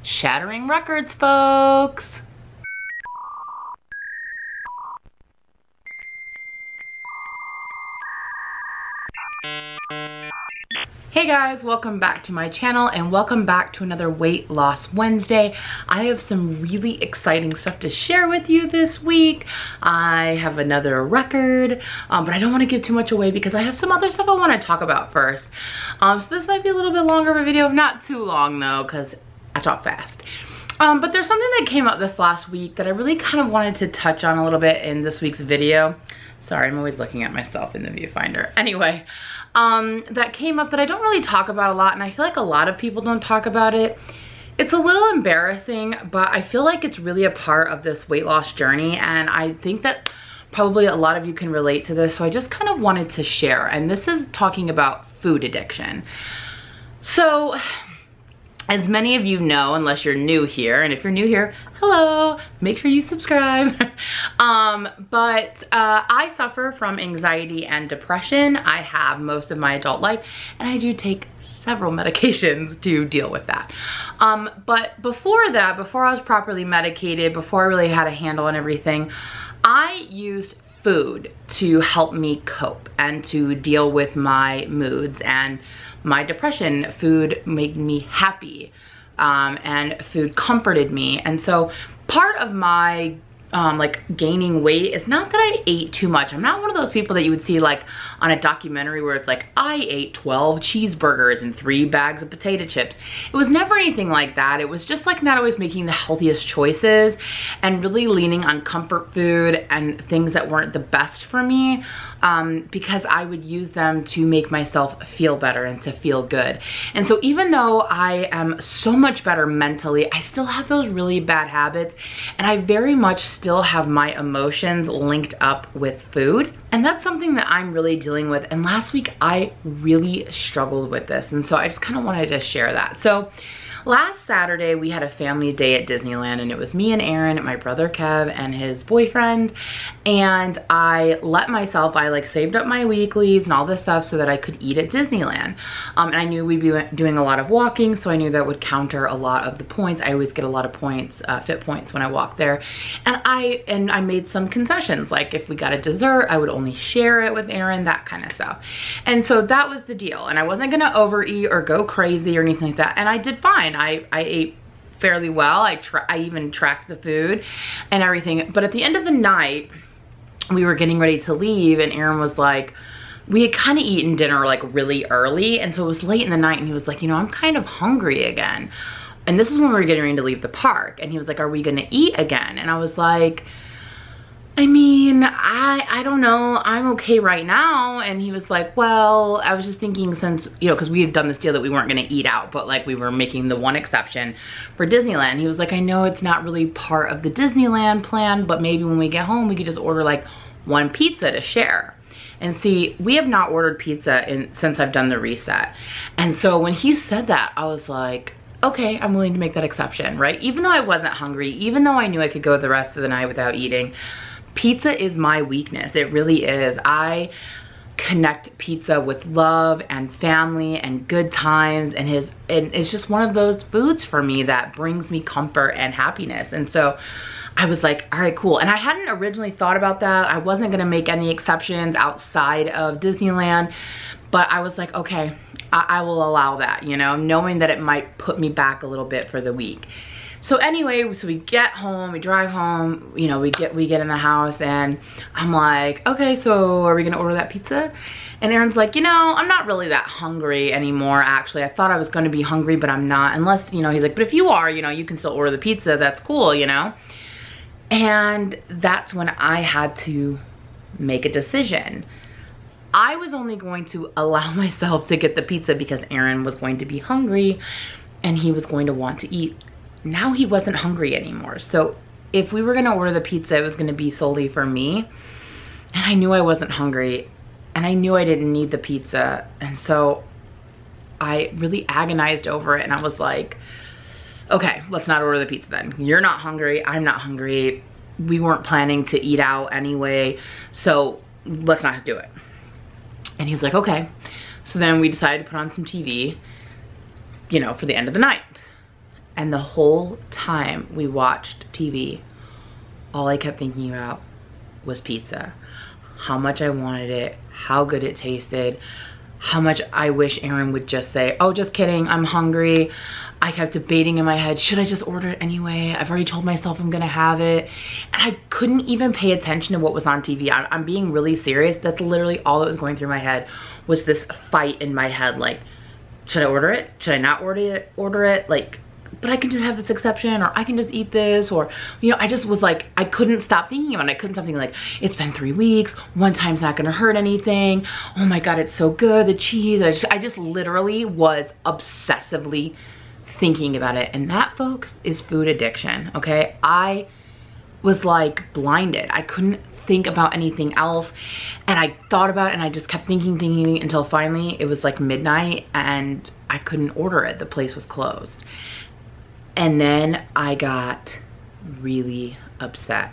Shattering records, folks. Hey guys, welcome back to my channel and welcome back to another Weight Loss Wednesday. I have some really exciting stuff to share with you this week. I have another record, but I don't want to give too much away because I have some other stuff I want to talk about first. So this might be a little bit longer of a video, not too long though, because I talk fast. But there's something that came up this last week that I really kind of wanted to touch on a little bit in this week's video. Sorry, I'm always looking at myself in the viewfinder. Anyway, that came up that I don't really talk about a lot, and I feel like a lot of people don't talk about it. It's a little embarrassing, but I feel like it's really a part of this weight loss journey, and I think that probably a lot of you can relate to this, so I just kind of wanted to share, and this is talking about food addiction. So, as many of you know, unless you're new here, and if you're new here, hello, make sure you subscribe. But I suffer from anxiety and depression. I have most of my adult life, and I do take several medications to deal with that. But before that, before I was properly medicated, before I really had a handle on everything, I used food to help me cope and to deal with my moods and my depression. Food made me happy, and food comforted me. And so part of my like gaining weight is not that I ate too much. I'm not one of those people that you would see like on a documentary where it's like, I ate 12 cheeseburgers and 3 bags of potato chips. It was never anything like that. It was just like not always making the healthiest choices and really leaning on comfort food and things that weren't the best for me, because I would use them to make myself feel better and to feel good. And so even though I am so much better mentally, I still have those really bad habits, and I very much still have my emotions linked up with food. And that's something that I'm really dealing with. And last week I really struggled with this. And so I just kind of wanted to share that. So last Saturday, we had a family day at Disneyland, and it was me and Aaron, my brother Kev, and his boyfriend. And I let myself, I like saved up my weeklies and all this stuff so that I could eat at Disneyland. And I knew we'd be doing a lot of walking, so I knew that would counter a lot of the points. I always get a lot of points, fit points when I walk there. And I made some concessions, like if we got a dessert, I would only share it with Aaron, that kind of stuff. And so that was the deal. And I wasn't gonna overeat or go crazy or anything like that. And I did fine. I ate fairly well. I even tracked the food and everything. But at the end of the night, we were getting ready to leave, and Aaron was like, we had kind of eaten dinner like really early, and so it was late in the night, and he was like, you know, I'm kind of hungry again. And this is when we were getting ready to leave the park, and he was like, are we gonna eat again? And I was like, I mean, I don't know, I'm okay right now. And he was like, well, I was just thinking, since, you know, because we had done this deal that we weren't gonna eat out, but like we were making the one exception for Disneyland. He was like, I know it's not really part of the Disneyland plan, but maybe when we get home, we could just order like one pizza to share. And see, we have not ordered pizza since I've done the reset. And so when he said that, I was like, okay, I'm willing to make that exception, right? Even though I wasn't hungry, even though I knew I could go the rest of the night without eating, pizza is my weakness. It really is. I connect pizza with love and family and good times, and it's just one of those foods for me that brings me comfort and happiness. And so I was like, all right, cool. And I hadn't originally thought about that. I wasn't gonna make any exceptions outside of Disneyland, but I was like, okay, I will allow that, you know, knowing that it might put me back a little bit for the week. So anyway, so we get home, we drive home, you know, we get in the house, and I'm like, okay, so are we gonna order that pizza? And Aaron's like, you know, I'm not really that hungry anymore, actually. I thought I was gonna be hungry, but I'm not, unless, you know, he's like, but if you are, you know, you can still order the pizza, that's cool, you know? And that's when I had to make a decision. I was only going to allow myself to get the pizza because Aaron was going to be hungry and he was going to want to eat. Now he wasn't hungry anymore. So if we were gonna order the pizza, it was gonna be solely for me. And I knew I wasn't hungry, and I knew I didn't need the pizza. And so I really agonized over it, and I was like, okay, let's not order the pizza then. You're not hungry, I'm not hungry. We weren't planning to eat out anyway, so let's not do it. And he was like, okay. So then we decided to put on some TV, you know, for the end of the night. And the whole time we watched TV, all I kept thinking about was pizza. How much I wanted it, how good it tasted, how much I wish Aaron would just say, oh, just kidding, I'm hungry. I kept debating in my head, should I just order it anyway? I've already told myself I'm gonna have it. And I couldn't even pay attention to what was on TV. I'm being really serious. That's literally all that was going through my head, was this fight in my head. Like, should I order it? Should I not order it? Like, but I can just have this exception, or I can just eat this, or, you know, I just was like, I couldn't stop thinking about it. I couldn't stop thinking like, it's been 3 weeks, one time's not gonna hurt anything. Oh my God, it's so good, the cheese. I just literally was obsessively thinking about it. And that, folks, is food addiction, okay? I was like blinded. I couldn't think about anything else. And I thought about it, and I just kept thinking until finally it was like midnight and I couldn't order it. The place was closed. And then I got really upset.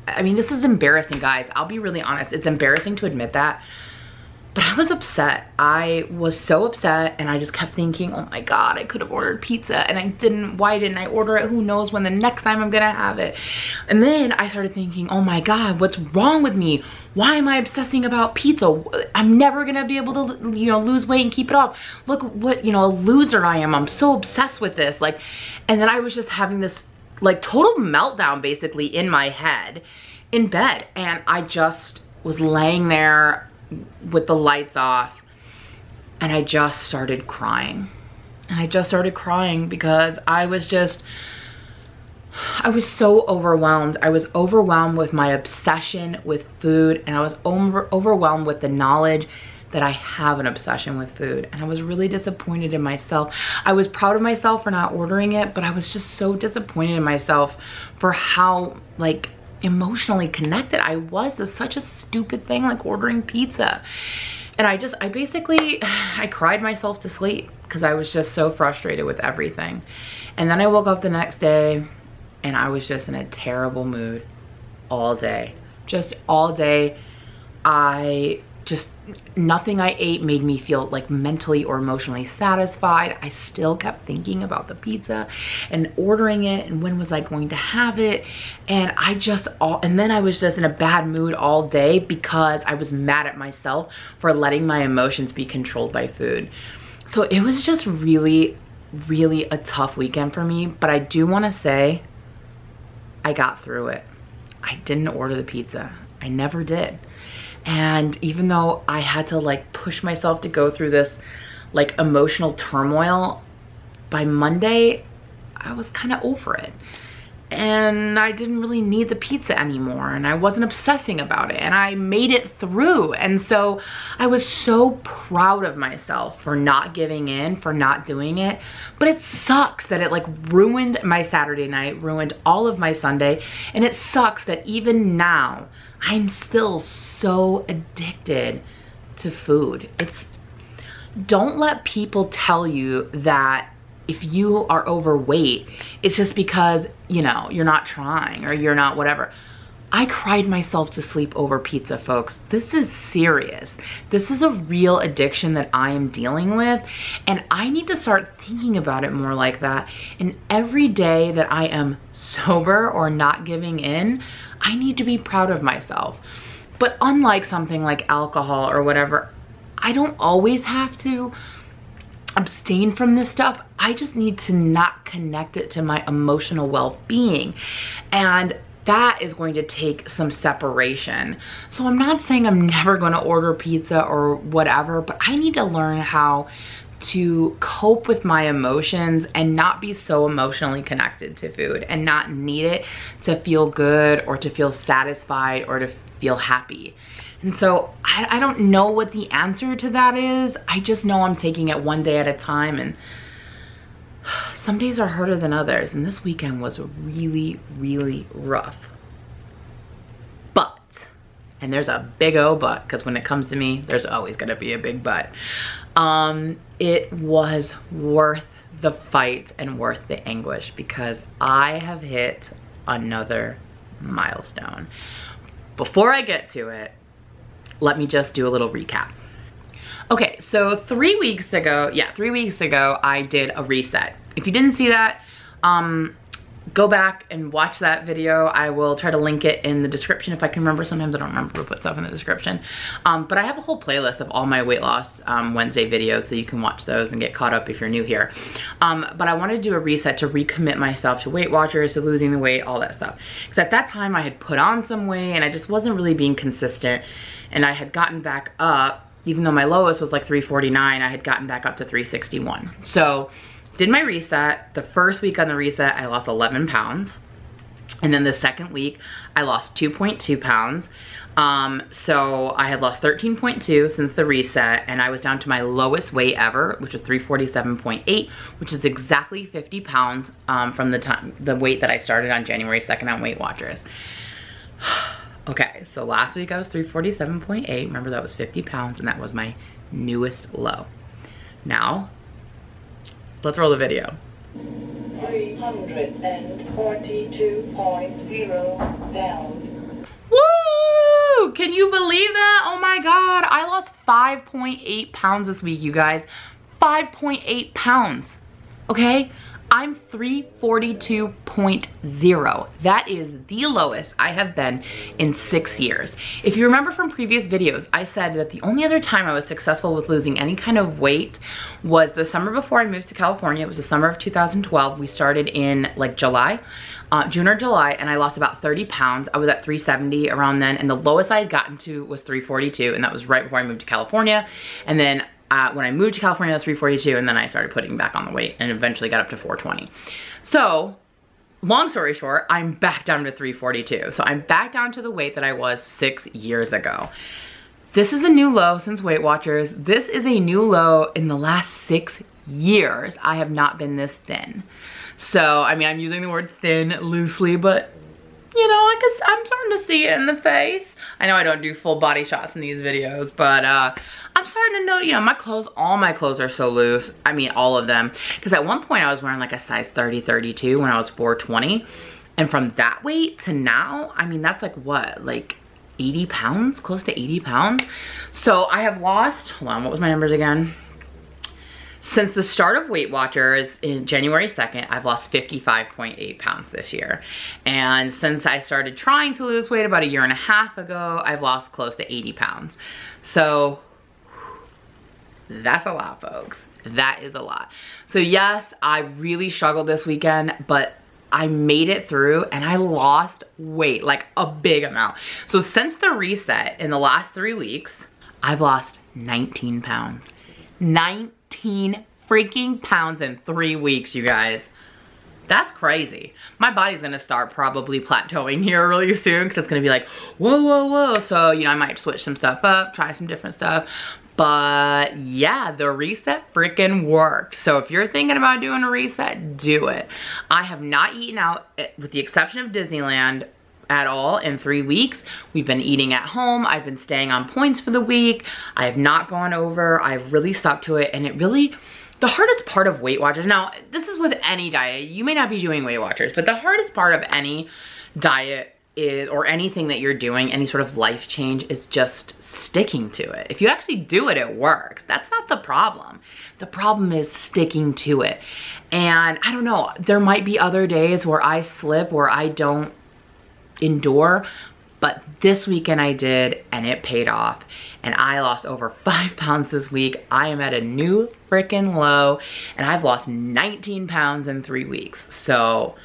I mean, this is embarrassing, guys. I'll be really honest. It's embarrassing to admit that, but I was upset. I was so upset, and I just kept thinking, oh my God, I could have ordered pizza and I didn't. Why didn't I order it? Who knows when the next time I'm gonna have it? And then I started thinking, oh my God, what's wrong with me? Why am I obsessing about pizza? I'm never gonna be able to, you know, lose weight and keep it off. Look what, you know, a loser I am. I'm so obsessed with this. Like, and then I was just having this like total meltdown basically in my head in bed. And I just was laying there with the lights off, and I just started crying. And I just started crying because I was so overwhelmed. I was overwhelmed with my obsession with food, and I was overwhelmed with the knowledge that I have an obsession with food. And I was really disappointed in myself. I was proud of myself for not ordering it, but I was just so disappointed in myself for how like emotionally connected I was to such a stupid thing like ordering pizza. And I cried myself to sleep because I was just so frustrated with everything. And then I woke up the next day and I was just in a terrible mood all day. Just all day. Nothing I ate made me feel like mentally or emotionally satisfied. I still kept thinking about the pizza and ordering it and when was I going to have it. And then I was just in a bad mood all day because I was mad at myself for letting my emotions be controlled by food. So it was just really, really a tough weekend for me. But I do want to say I got through it. I didn't order the pizza. I never did. And even though I had to like push myself to go through this like emotional turmoil, by Monday, I was kind of over it. And I didn't really need the pizza anymore, and I wasn't obsessing about it, and I made it through. And so I was so proud of myself for not giving in, for not doing it. But it sucks that it like ruined my Saturday night, ruined all of my Sunday. And it sucks that even now I'm still so addicted to food. Don't let people tell you that if you are overweight, it's just because, you know, you're not trying or you're not whatever. I cried myself to sleep over pizza, folks. This is serious. This is a real addiction that I am dealing with, and I need to start thinking about it more like that. And every day that I am sober or not giving in, I need to be proud of myself. But unlike something like alcohol or whatever, I don't always have to abstain from this stuff. I just need to not connect it to my emotional well-being. And that is going to take some separation. So I'm not saying I'm never going to order pizza or whatever, but I need to learn how to cope with my emotions and not be so emotionally connected to food and not need it to feel good or to feel satisfied or to feel happy. And so I don't know what the answer to that is. I just know I'm taking it one day at a time, and some days are harder than others. And this weekend was really, really rough. But, and there's a big O but, because when it comes to me, there's always gonna be a big but. It was worth the fight and worth the anguish because I have hit another milestone. Before I get to it, let me just do a little recap. Okay, so 3 weeks ago, I did a reset. If you didn't see that, Go back and watch that video. I will try to link it in the description if I can remember. Sometimes I don't remember to put stuff in the description. But I have a whole playlist of all my weight loss Wednesday videos, so you can watch those and get caught up if you're new here. But I wanted to do a reset to recommit myself to Weight Watchers, to losing the weight, all that stuff. Because at that time I had put on some weight and I just wasn't really being consistent. And I had gotten back up, even though my lowest was like 349, I had gotten back up to 361. So did my reset. The first week on the reset, I lost 11 pounds. And then the second week, I lost 2.2 pounds. So I had lost 13.2 since the reset, and I was down to my lowest weight ever, which was 347.8, which is exactly 50 pounds from the weight that I started on January 2nd on Weight Watchers. Okay, so last week I was 347.8. Remember, that was 50 pounds, and that was my newest low. Now, let's roll the video. 342.0 pounds. Woo! Can you believe that? Oh my God, I lost 5.8 pounds this week, you guys. 5.8 pounds, okay? I'm 342.0. That is the lowest I have been in 6 years. If you remember from previous videos, I said that the only other time I was successful with losing any kind of weight was the summer before I moved to California. It was the summer of 2012. We started in like July, June or July, and I lost about 30 pounds. I was at 370 around then, and the lowest I had gotten to was 342, and that was right before I moved to California. And then when I moved to California, I was 342, and then I started putting back on the weight and eventually got up to 420. So, long story short, I'm back down to 342. So I'm back down to the weight that I was 6 years ago. This is a new low since Weight Watchers. This is a new low in the last 6 years. I have not been this thin. So, I mean, I'm using the word thin loosely, but you know, I'm starting to see it in the face. I know I don't do full body shots in these videos, but I'm starting to know, you know, my clothes, all my clothes are so loose. I mean, all of them. Because at one point I was wearing like a size 30, 32 when I was 420. And from that weight to now, I mean, that's like what? Like 80 pounds? Close to 80 pounds? So I have lost, hold on, what was my numbers again? Since the start of Weight Watchers in January 2nd, I've lost 55.8 pounds this year. And since I started trying to lose weight about 1.5 years ago, I've lost close to 80 pounds. So that's a lot, folks. That is a lot. So yes, I really struggled this weekend, but I made it through and I lost weight, like a big amount. So since the reset in the last 3 weeks, I've lost 19 pounds. 19 freaking pounds in 3 weeks, you guys. That's crazy. My body's gonna start probably plateauing here really soon because it's gonna be like, whoa, whoa, whoa. So, you know, I might switch some stuff up, try some different stuff. But yeah, the reset freaking worked. So if you're thinking about doing a reset, do it. I have not eaten out, with the exception of Disneyland, at all in 3 weeks. We've been eating at home. I've been staying on points for the week. I have not gone over. I've really stuck to it, and it really, the hardest part of Weight Watchers, now this is with any diet, you may not be doing Weight Watchers, but the hardest part of any diet is, or anything that you're doing, any sort of life change, is just sticking to it. If you actually do it, it works. That's not the problem. The problem is sticking to it. And I don't know, there might be other days where I slip, where I don't endure, but this weekend I did, and it paid off, and I lost over 5 pounds this week. I am at a new freaking low, and I've lost 19 pounds in 3 weeks. So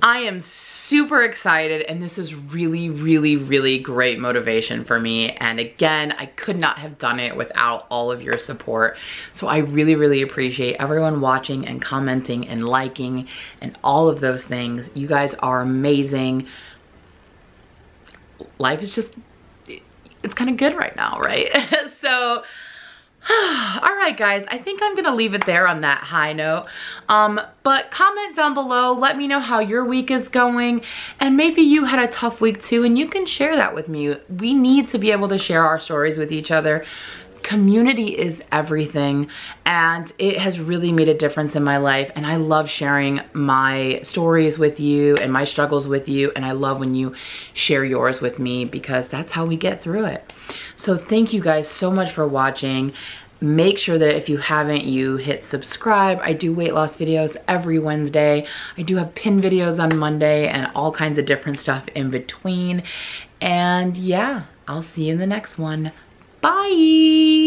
I am super excited, and this is really, really, really great motivation for me. And again, I could not have done it without all of your support. So I really, really appreciate everyone watching and commenting and liking and all of those things. You guys are amazing. Life is just, it's kind of good right now, right? So, all right, guys, I think I'm gonna leave it there on that high note. But comment down below, let me know how your week is going, and maybe you had a tough week too, and you can share that with me. We need to be able to share our stories with each other. Community is everything, and it has really made a difference in my life, and I love sharing my stories with you and my struggles with you, and I love when you share yours with me, because that's how we get through it. So thank you guys so much for watching. Make sure that if you haven't, you hit subscribe. I do weight loss videos every Wednesday. I do have pin videos on Monday and all kinds of different stuff in between. And yeah, I'll see you in the next one. Bye.